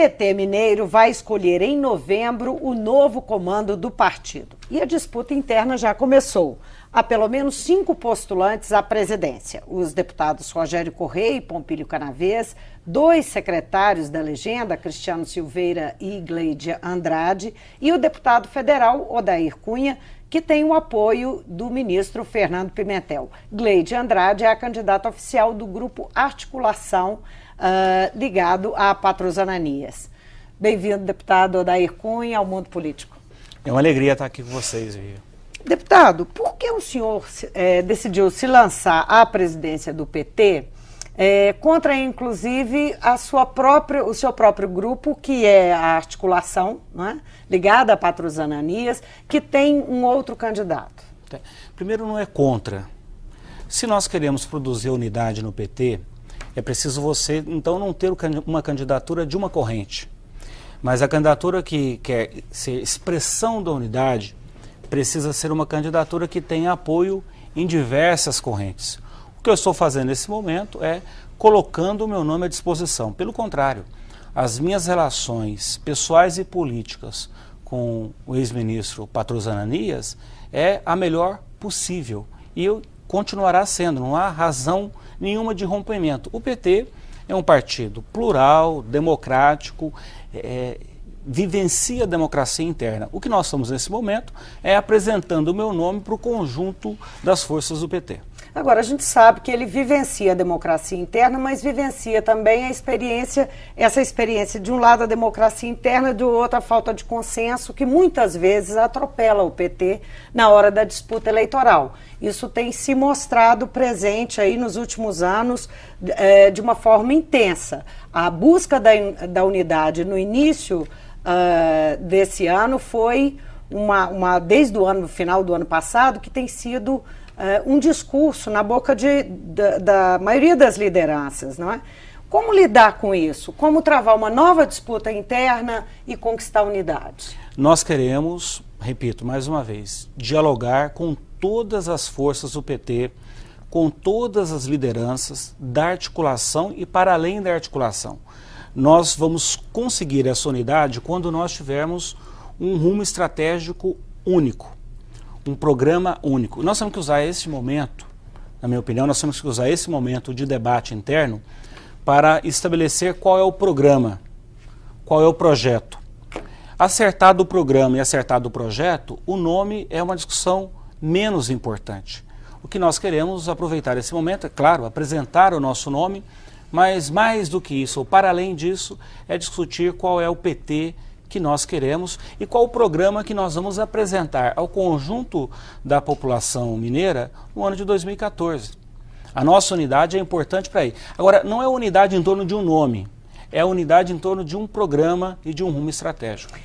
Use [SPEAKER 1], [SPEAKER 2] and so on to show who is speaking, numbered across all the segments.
[SPEAKER 1] PT mineiro vai escolher em novembro o novo comando do partido. E a disputa interna já começou. Há pelo menos 5 postulantes à presidência. Os deputados Rogério Correia e Pompílio Canavês, 2 secretários da legenda, Cristiano Silveira e Gleidia Andrade, e o deputado federal Odair Cunha, que tem o apoio do ministro Fernando Pimentel. Gleidia Andrade é a candidata oficial do grupo Articulação, ligado a Patrus Ananias. Bem-vindo, deputado Odair Cunha, ao Mundo Político.
[SPEAKER 2] É uma alegria estar aqui com vocês, Vivi.
[SPEAKER 1] Deputado, por que o senhor decidiu se lançar à presidência do PT contra, inclusive, o seu próprio grupo, que é a Articulação, não é? Ligada a Patrus Ananias, que tem um outro candidato?
[SPEAKER 2] Primeiro, não é contra. Se nós queremos produzir unidade no PT, é preciso você, então, não ter uma candidatura de uma corrente. Mas a candidatura que quer ser expressão da unidade precisa ser uma candidatura que tenha apoio em diversas correntes. O que eu estou fazendo nesse momento é colocando o meu nome à disposição. Pelo contrário, as minhas relações pessoais e políticas com o ex-ministro Patrus Ananias é a melhor possível. E continuará sendo, não há razão nenhuma de rompimento. O PT é um partido plural, democrático, vivencia a democracia interna. O que nós estamos nesse momento é apresentando o meu nome para o conjunto das forças do PT.
[SPEAKER 1] Agora, a gente sabe que ele vivencia a democracia interna, mas vivencia também essa experiência de um lado a democracia interna e do outro a falta de consenso, que muitas vezes atropela o PT na hora da disputa eleitoral. Isso tem se mostrado presente aí nos últimos anos de uma forma intensa. A busca da unidade no início desse ano foi desde o final do ano passado, que tem sido um discurso na boca da maioria das lideranças, não é? Como lidar com isso? Como travar uma nova disputa interna e conquistar a unidade?
[SPEAKER 2] Nós queremos, repito mais uma vez, dialogar com todas as forças do PT, com todas as lideranças da articulação e para além da articulação. Nós vamos conseguir essa unidade quando nós tivermos um rumo estratégico único, um programa único. Nós temos que usar esse momento, na minha opinião, nós temos que usar esse momento de debate interno para estabelecer qual é o programa, qual é o projeto. Acertado o programa e acertado o projeto, o nome é uma discussão menos importante. O que nós queremos aproveitar esse momento, é claro, apresentar o nosso nome, mas mais do que isso, ou para além disso, é discutir qual é o PT que nós queremos e qual o programa que nós vamos apresentar ao conjunto da população mineira no ano de 2014. A nossa unidade é importante para ir. Agora, não é unidade em torno de um nome, é a unidade em torno de um programa e de um rumo estratégico.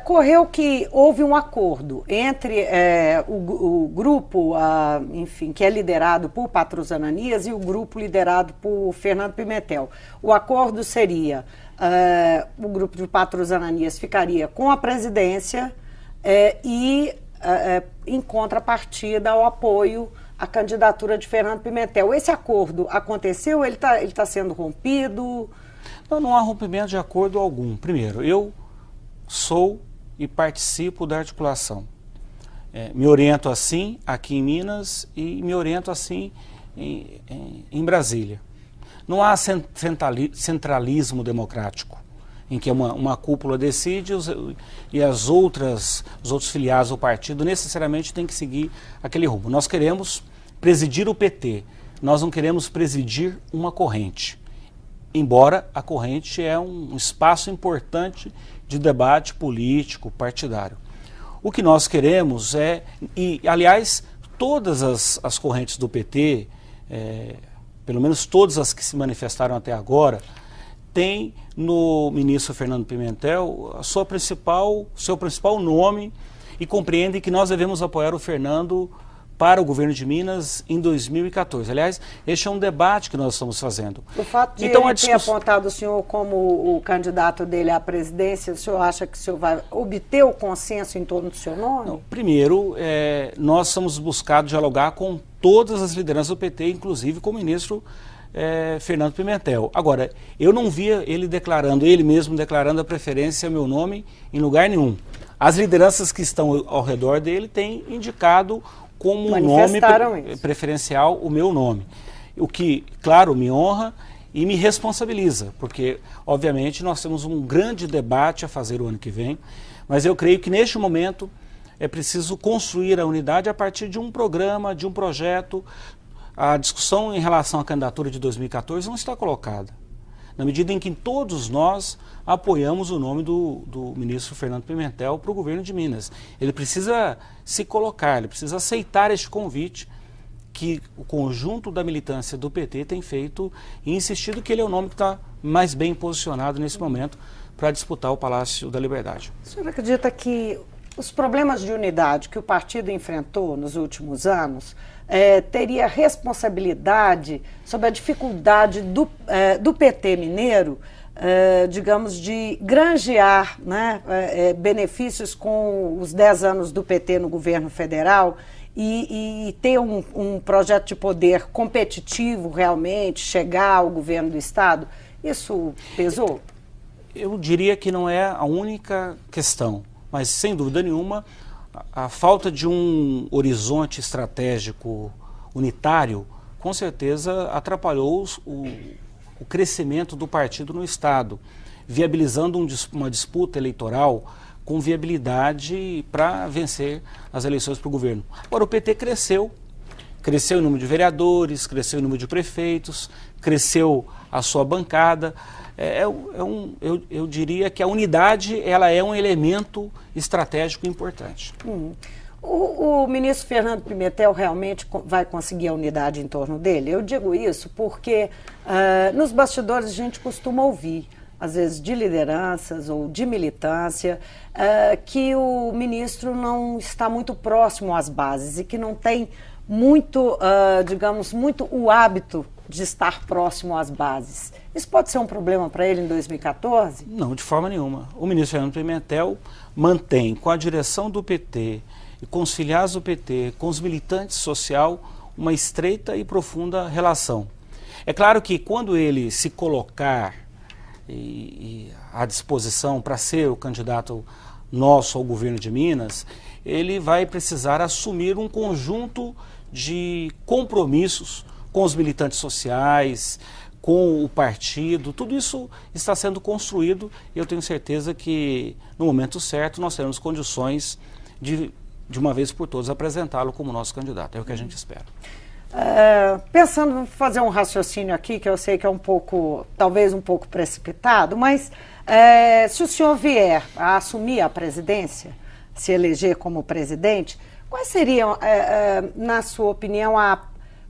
[SPEAKER 1] Correu que houve um acordo entre o grupo, enfim, que é liderado por Patrus Ananias e o grupo liderado por Fernando Pimentel. O acordo seria, o grupo de Patrus Ananias ficaria com a presidência em contrapartida ao apoio à candidatura de Fernando Pimentel. Esse acordo aconteceu? Ele tá sendo rompido?
[SPEAKER 2] Não há rompimento de acordo algum. Primeiro, eu sou e participo da articulação. Me oriento assim aqui em Minas e me oriento assim em Brasília. Não há centralismo democrático, em que uma cúpula decide e os outros filiados do partido necessariamente têm que seguir aquele rumo. Nós queremos presidir o PT, nós não queremos presidir uma corrente. Embora a corrente é um espaço importante de debate político, partidário. O que nós queremos aliás, todas as correntes do PT, pelo menos todas as que se manifestaram até agora, têm no ministro Fernando Pimentel seu principal nome e compreendem que nós devemos apoiar o Fernando para o governo de Minas em 2014. Aliás, este é um debate que nós estamos fazendo.
[SPEAKER 1] O fato de ele ter apontado o senhor como o candidato dele à presidência, o senhor acha que o senhor vai obter o consenso em torno do seu nome?
[SPEAKER 2] Não, primeiro, nós estamos buscando dialogar com todas as lideranças do PT, inclusive com o ministro Fernando Pimentel. Agora, eu não via ele mesmo declarando a preferência ao meu nome em lugar nenhum. As lideranças que estão ao redor dele têm indicado como um nome preferencial o meu nome. O que, claro, me honra e me responsabiliza, porque, obviamente, nós temos um grande debate a fazer o ano que vem, mas eu creio que, neste momento, é preciso construir a unidade a partir de um programa, de um projeto. A discussão em relação à candidatura de 2014 não está colocada, na medida em que todos nós apoiamos o nome do ministro Fernando Pimentel para o governo de Minas. Ele precisa se colocar, ele precisa aceitar este convite que o conjunto da militância do PT tem feito e insistido que ele é o nome que está mais bem posicionado nesse momento para disputar o Palácio da Liberdade.
[SPEAKER 1] O senhor acredita que os problemas de unidade que o partido enfrentou nos últimos anos teria responsabilidade sobre a dificuldade do PT mineiro, digamos, de granjear, né, benefícios com os 10 anos do PT no governo federal e ter um projeto de poder competitivo realmente, chegar ao governo do Estado? Isso pesou?
[SPEAKER 2] Eu diria que não é a única questão, mas sem dúvida nenhuma a falta de um horizonte estratégico unitário, com certeza atrapalhou o crescimento do partido no Estado, viabilizando uma disputa eleitoral com viabilidade para vencer as eleições para o governo. Agora, o PT cresceu em número de vereadores, cresceu em número de prefeitos, cresceu a sua bancada. Eu diria que a unidade ela é um elemento estratégico importante.
[SPEAKER 1] O ministro Fernando Pimentel realmente vai conseguir a unidade em torno dele? Eu digo isso porque nos bastidores a gente costuma ouvir, às vezes de lideranças ou de militância, que o ministro não está muito próximo às bases e que não tem muito, digamos, muito o hábito de estar próximo às bases. Isso pode ser um problema para ele em 2014?
[SPEAKER 2] Não, de forma nenhuma. O ministro Fernando Pimentel mantém com a direção do PT e com os filiados do PT, com os militantes social, uma estreita e profunda relação. É claro que quando ele se colocar à disposição para ser o candidato nosso ao governo de Minas, ele vai precisar assumir um conjunto de compromissos com os militantes sociais, com o partido. Tudo isso está sendo construído e eu tenho certeza que no momento certo nós teremos condições de uma vez por todas apresentá-lo como nosso candidato. É o que a gente espera.
[SPEAKER 1] Pensando em fazer um raciocínio aqui, que eu sei que é talvez um pouco precipitado, mas se o senhor vier a assumir a presidência, se eleger como presidente, quais seriam, na sua opinião,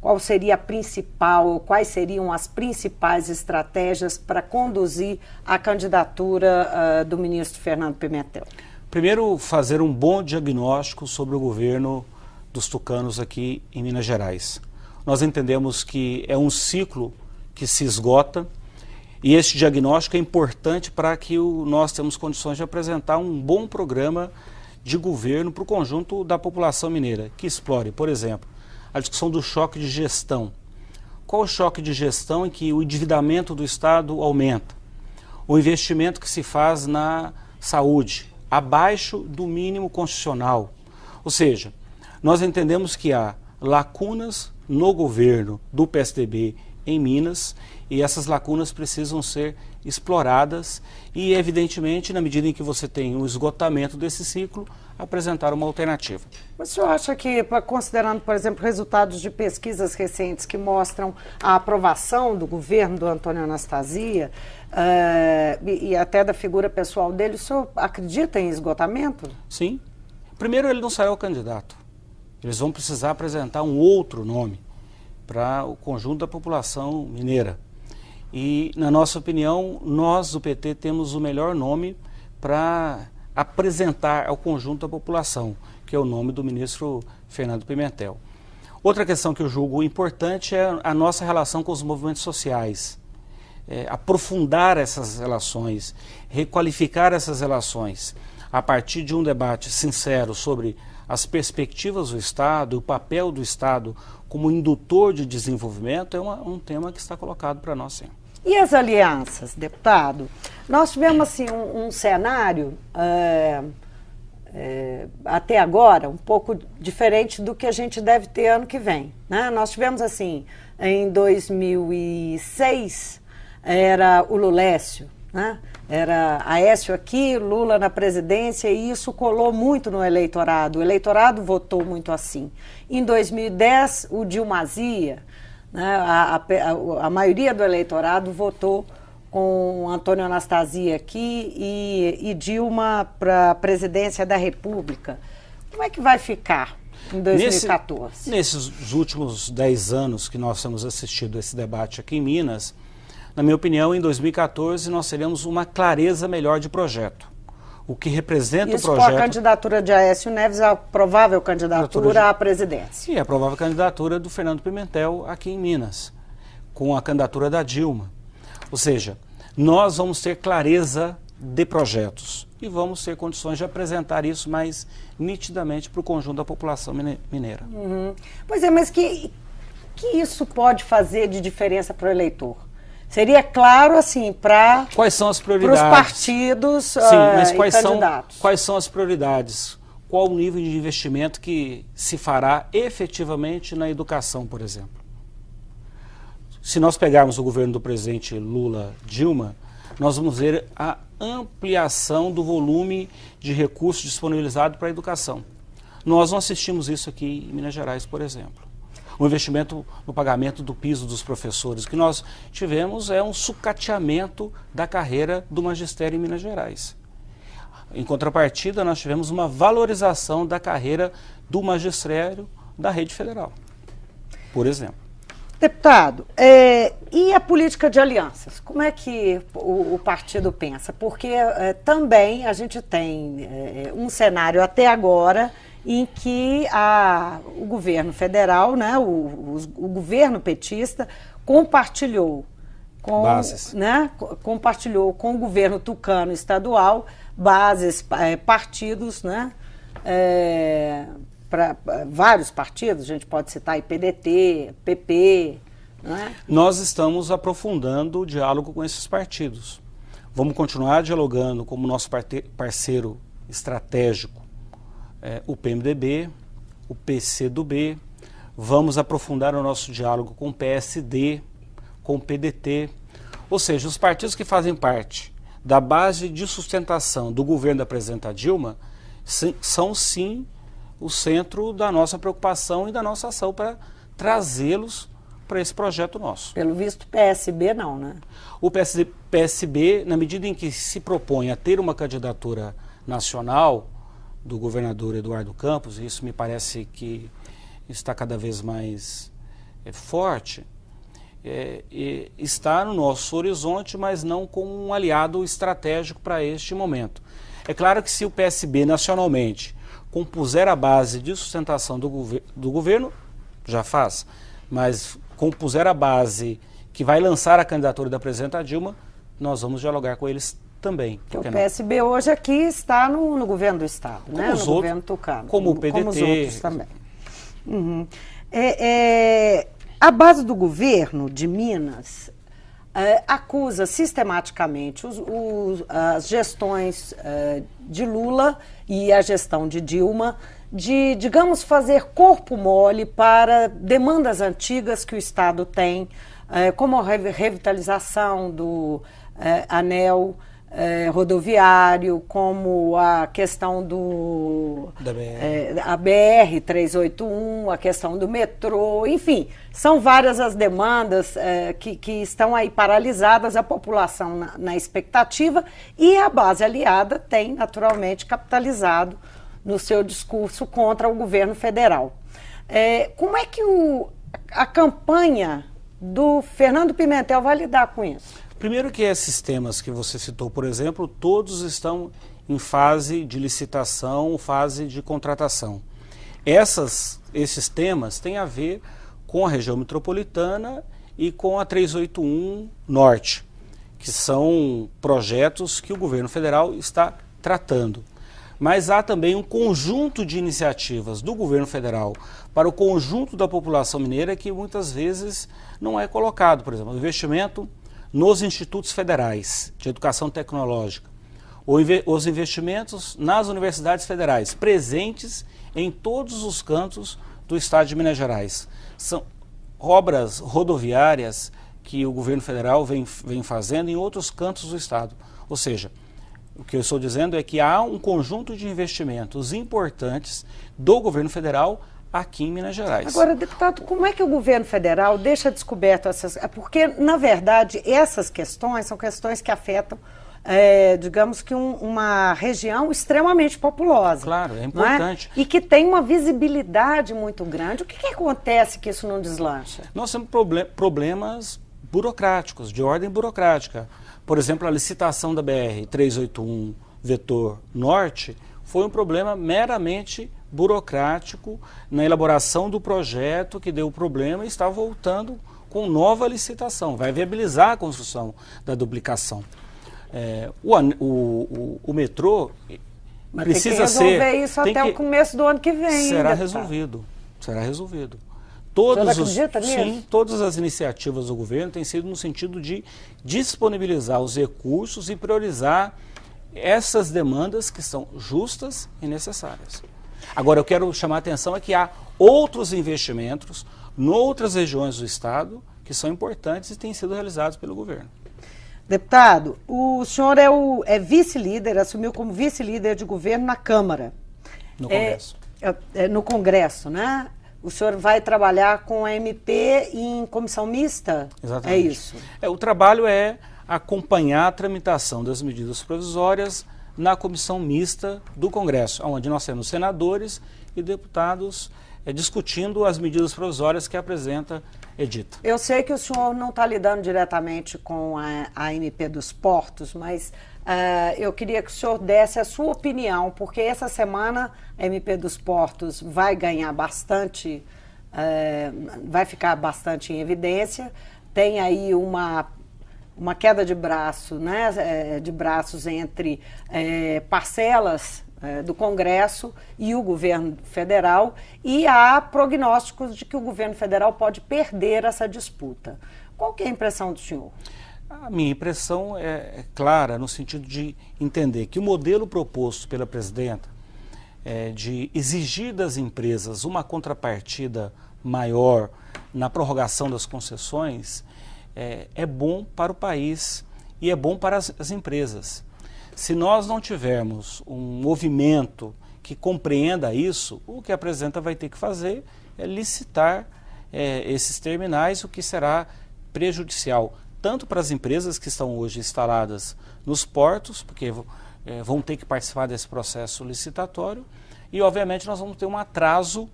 [SPEAKER 1] quais seriam as principais estratégias para conduzir a candidatura do ministro Fernando Pimentel?
[SPEAKER 2] Primeiro, fazer um bom diagnóstico sobre o governo dos tucanos aqui em Minas Gerais. Nós entendemos que é um ciclo que se esgota e esse diagnóstico é importante para que nós temos condições de apresentar um bom programa de governo para o conjunto da população mineira, que explore, por exemplo, a discussão do choque de gestão. Qual o choque de gestão em que o endividamento do Estado aumenta? O investimento que se faz na saúde, abaixo do mínimo constitucional. Ou seja, nós entendemos que há lacunas no governo do PSDB em Minas e essas lacunas precisam ser exploradas e, evidentemente, na medida em que você tem um esgotamento desse ciclo, apresentar uma alternativa.
[SPEAKER 1] Mas o senhor acha que, considerando, por exemplo, resultados de pesquisas recentes que mostram a aprovação do governo do Antônio Anastasia e até da figura pessoal dele, o senhor acredita em esgotamento?
[SPEAKER 2] Sim. Primeiro, ele não saiu candidato. Eles vão precisar apresentar um outro nome para o conjunto da população mineira. E, na nossa opinião, nós do PT temos o melhor nome para apresentar ao conjunto da população, que é o nome do ministro Fernando Pimentel. Outra questão que eu julgo importante é a nossa relação com os movimentos sociais. Aprofundar essas relações, requalificar essas relações, a partir de um debate sincero sobre as perspectivas do Estado, o papel do Estado como indutor de desenvolvimento é um tema que está colocado para nós, sim.
[SPEAKER 1] E as alianças, deputado? Nós tivemos assim, um cenário, até agora, um pouco diferente do que a gente deve ter ano que vem, né? Nós tivemos assim, em 2006, era o Lulécio, né? Era Aécio aqui, Lula na presidência, e isso colou muito no eleitorado. O eleitorado votou muito assim. Em 2010, o Dilmazia, né? A maioria do eleitorado votou com Antônio Anastasia aqui e Dilma para a presidência da República. Como é que vai ficar em 2014?
[SPEAKER 2] Nesses últimos 10 anos que nós temos assistido esse debate aqui em Minas, na minha opinião, em 2014 nós teremos uma clareza melhor de projeto. O que representa
[SPEAKER 1] isso
[SPEAKER 2] o projeto...
[SPEAKER 1] com a candidatura de Aécio Neves, a provável candidatura à presidência.
[SPEAKER 2] Sim, a provável candidatura do Fernando Pimentel aqui em Minas, com a candidatura da Dilma. Ou seja, nós vamos ter clareza de projetos e vamos ter condições de apresentar isso mais nitidamente para o conjunto da população mineira.
[SPEAKER 1] Uhum. Pois é, mas que isso pode fazer de diferença para o eleitor? Seria claro, assim, para
[SPEAKER 2] quais são as prioridades?
[SPEAKER 1] Para os partidos. Sim,
[SPEAKER 2] mas
[SPEAKER 1] e candidatos.
[SPEAKER 2] Quais são as prioridades? Qual o nível de investimento que se fará efetivamente na educação, por exemplo? Se nós pegarmos o governo do presidente Lula Dilma, nós vamos ver a ampliação do volume de recursos disponibilizados para a educação. Nós não assistimos isso aqui em Minas Gerais, por exemplo. O investimento no pagamento do piso dos professores. O que nós tivemos é um sucateamento da carreira do magistério em Minas Gerais. Em contrapartida, nós tivemos uma valorização da carreira do magistério da rede federal, por exemplo.
[SPEAKER 1] Deputado, e a política de alianças? Como é que o partido pensa? Porque também a gente tem um cenário até agora em que o governo federal, né, o governo petista, compartilhou compartilhou com o governo tucano estadual bases, partidos, né, para vários partidos, a gente pode citar PDT, PP. Né?
[SPEAKER 2] Nós estamos aprofundando o diálogo com esses partidos. Vamos continuar dialogando como nosso parceiro estratégico, o PMDB, o PCdoB, vamos aprofundar o nosso diálogo com o PSD, com o PDT, ou seja, os partidos que fazem parte da base de sustentação do governo da presidenta Dilma são sim o centro da nossa preocupação e da nossa ação para trazê-los para esse projeto nosso.
[SPEAKER 1] Pelo visto, PSB não, né?
[SPEAKER 2] O PSB, na medida em que se propõe a ter uma candidatura nacional do governador Eduardo Campos, e isso me parece que está cada vez mais forte, está no nosso horizonte, mas não como um aliado estratégico para este momento. É claro que se o PSB nacionalmente compuser a base de sustentação do governo, já faz, mas compuser a base que vai lançar a candidatura da presidenta Dilma, nós vamos dialogar com eles também.
[SPEAKER 1] O PSB hoje aqui está no governo do Estado, né? No governo tucano.
[SPEAKER 2] Como o PDT.
[SPEAKER 1] Como os outros também. Uhum. A base do governo de Minas acusa sistematicamente as gestões de Lula e a gestão de Dilma de, digamos, fazer corpo mole para demandas antigas que o Estado tem, como a revitalização do anel rodoviário, como a questão a BR-381, a questão do metrô, enfim, são várias as demandas que estão aí paralisadas, a população na expectativa, e a base aliada tem naturalmente capitalizado no seu discurso contra o governo federal. Como é que a campanha do Fernando Pimentel vai lidar com isso?
[SPEAKER 2] Primeiro que esses temas que você citou, por exemplo, todos estão em fase de licitação, fase de contratação. Esses temas têm a ver com a região metropolitana e com a 381 Norte, que são projetos que o governo federal está tratando. mas há também um conjunto de iniciativas do governo federal para o conjunto da população mineira que muitas vezes não é colocado. Por exemplo, o investimento nos institutos federais de educação tecnológica, os investimentos nas universidades federais, presentes em todos os cantos do estado de Minas Gerais. São obras rodoviárias que o governo federal vem fazendo em outros cantos do estado. Ou seja, o que eu estou dizendo é que há um conjunto de investimentos importantes do governo federal aqui em Minas Gerais.
[SPEAKER 1] Agora, deputado, como é que o governo federal deixa descoberto essas... Porque, na verdade, essas questões são questões que afetam, digamos que uma região extremamente populosa.
[SPEAKER 2] Claro, é importante.
[SPEAKER 1] E que tem uma visibilidade muito grande. O que acontece que isso não deslancha?
[SPEAKER 2] Nós temos problemas burocráticos, de ordem burocrática. Por exemplo, a licitação da BR-381 Vetor Norte foi um problema meramente burocrático na elaboração do projeto que deu o problema e está voltando com nova licitação. Vai viabilizar a construção da duplicação. O metrô
[SPEAKER 1] Mas
[SPEAKER 2] precisa
[SPEAKER 1] tem que resolver isso até o começo do ano que vem.
[SPEAKER 2] Será resolvido. Será resolvido. Todas as iniciativas do governo têm sido no sentido de disponibilizar os recursos e priorizar essas demandas que são justas e necessárias. Agora, eu quero chamar a atenção que há outros investimentos em outras regiões do estado que são importantes e têm sido realizados pelo governo.
[SPEAKER 1] Deputado, o senhor é vice-líder, assumiu como vice-líder de governo na Câmara.
[SPEAKER 2] No Congresso.
[SPEAKER 1] No Congresso, né? O senhor vai trabalhar com a MP em comissão mista?
[SPEAKER 2] Exatamente.
[SPEAKER 1] É isso?
[SPEAKER 2] O trabalho é acompanhar a tramitação das medidas provisórias na comissão mista do Congresso, onde nós temos senadores e deputados discutindo as medidas provisórias que apresenta Edita.
[SPEAKER 1] Eu sei que o senhor não está lidando diretamente com a MP dos Portos, mas eu queria que o senhor desse a sua opinião, porque essa semana a MP dos Portos vai ganhar bastante, vai ficar bastante em evidência. Tem aí uma queda de braço, né, de braços entre parcelas do Congresso e o governo federal, e há prognósticos de que o governo federal pode perder essa disputa. Qual que é a impressão do senhor?
[SPEAKER 2] A minha impressão é clara no sentido de entender que o modelo proposto pela presidenta de exigir das empresas uma contrapartida maior na prorrogação das concessões é bom para o país e é bom para as empresas. Se nós não tivermos um movimento que compreenda isso, o que a presidenta vai ter que fazer é licitar esses terminais, o que será prejudicial tanto para as empresas que estão hoje instaladas nos portos, porque vão ter que participar desse processo licitatório, e obviamente nós vamos ter um atraso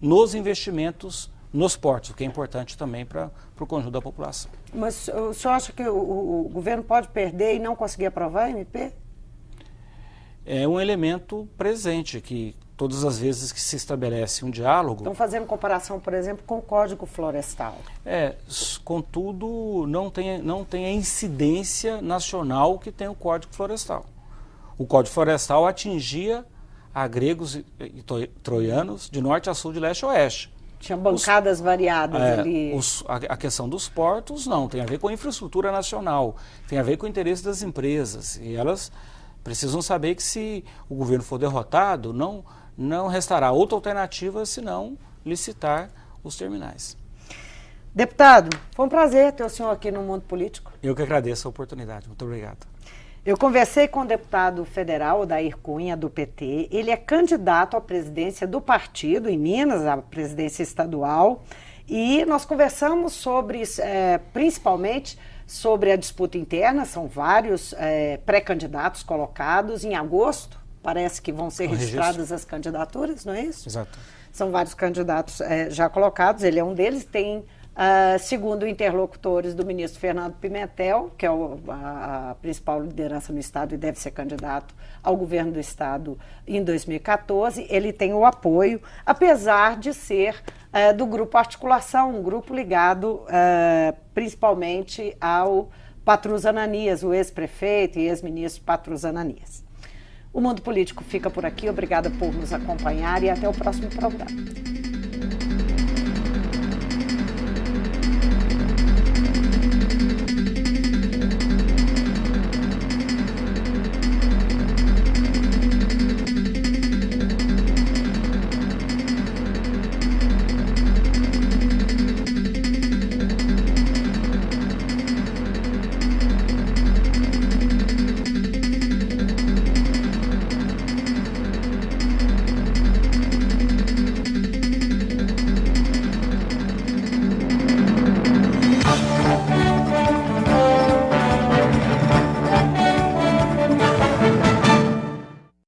[SPEAKER 2] nos investimentos nos portos, o que é importante também para o conjunto da população.
[SPEAKER 1] Mas o senhor acha que o governo pode perder e não conseguir aprovar a MP?
[SPEAKER 2] É um elemento presente, que todas as vezes que se estabelece um diálogo...
[SPEAKER 1] Estão fazendo comparação, por exemplo, com o Código Florestal.
[SPEAKER 2] Contudo, não tem a incidência nacional que tem o Código Florestal. O Código Florestal atingia a gregos e troianos de norte a sul, de leste a oeste.
[SPEAKER 1] Tinha bancadas variadas ali.
[SPEAKER 2] A questão dos portos não, tem a ver com a infraestrutura nacional, tem a ver com o interesse das empresas. E elas precisam saber que se o governo for derrotado, não restará outra alternativa senão licitar os terminais.
[SPEAKER 1] Deputado, foi um prazer ter o senhor aqui no Mundo Político.
[SPEAKER 2] Eu que agradeço a oportunidade. Muito obrigado.
[SPEAKER 1] Eu conversei com o deputado federal Odair Cunha, do PT. Ele é candidato à presidência do partido em Minas, à presidência estadual. E nós conversamos sobre, principalmente, sobre a disputa interna. São vários pré-candidatos colocados. Em agosto, parece que vão ser registradas as candidaturas, não é isso?
[SPEAKER 2] Exato.
[SPEAKER 1] São vários candidatos já colocados. Ele é um deles. Tem... segundo interlocutores do ministro Fernando Pimentel, que é a principal liderança no Estado e deve ser candidato ao governo do Estado em 2014, ele tem o apoio, apesar de ser do Grupo Articulação, um grupo ligado principalmente ao Patrus Ananias, o ex-prefeito e ex-ministro Patrus Ananias. O Mundo Político fica por aqui. Obrigada por nos acompanhar e até o próximo programa.